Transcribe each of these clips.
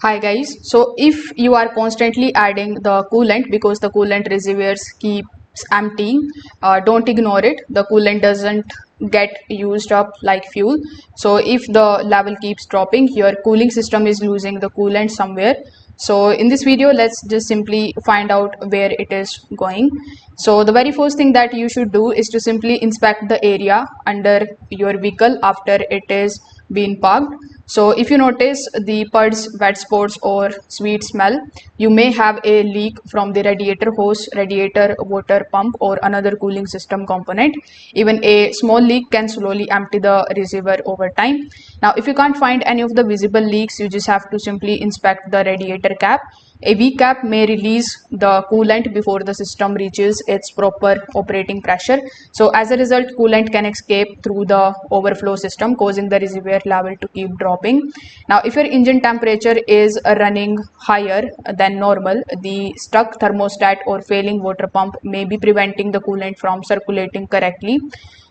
Hi guys, so if you are constantly adding the coolant because the coolant reservoirs keeps emptying, don't ignore it. The coolant doesn't get used up like fuel. So if the level keeps dropping, your cooling system is losing the coolant somewhere. So in this video, let's just simply find out where it is going. So the very first thing that you should do is to simply inspect the area under your vehicle after it is been parked. So if you notice the PUDs, wet spots or sweet smell, you may have a leak from the radiator hose, radiator water pump or another cooling system component. Even a small leak can slowly empty the reservoir over time. Now if you can't find any of the visible leaks, you just have to simply inspect the radiator cap. A weak cap may release the coolant before the system reaches its proper operating pressure. So as a result, coolant can escape through the overflow system, causing the reservoir level to keep dropping. Now, if your engine temperature is running higher than normal, the stuck thermostat or failing water pump may be preventing the coolant from circulating correctly.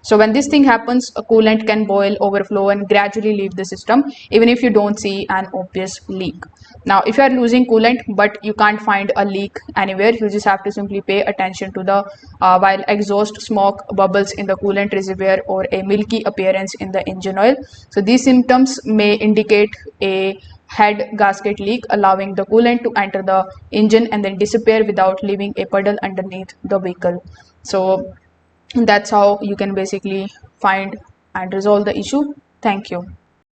So when this thing happens, a coolant can boil, overflow and gradually leave the system even if you don't see an obvious leak. Now if you are losing coolant but you can't find a leak anywhere, you just have to simply pay attention to the while exhaust smoke bubbles in the coolant reservoir or a milky appearance in the engine oil. So these symptoms may indicate a head gasket leak, allowing the coolant to enter the engine and then disappear without leaving a puddle underneath the vehicle. So that's how you can basically find and resolve the issue. Thank you.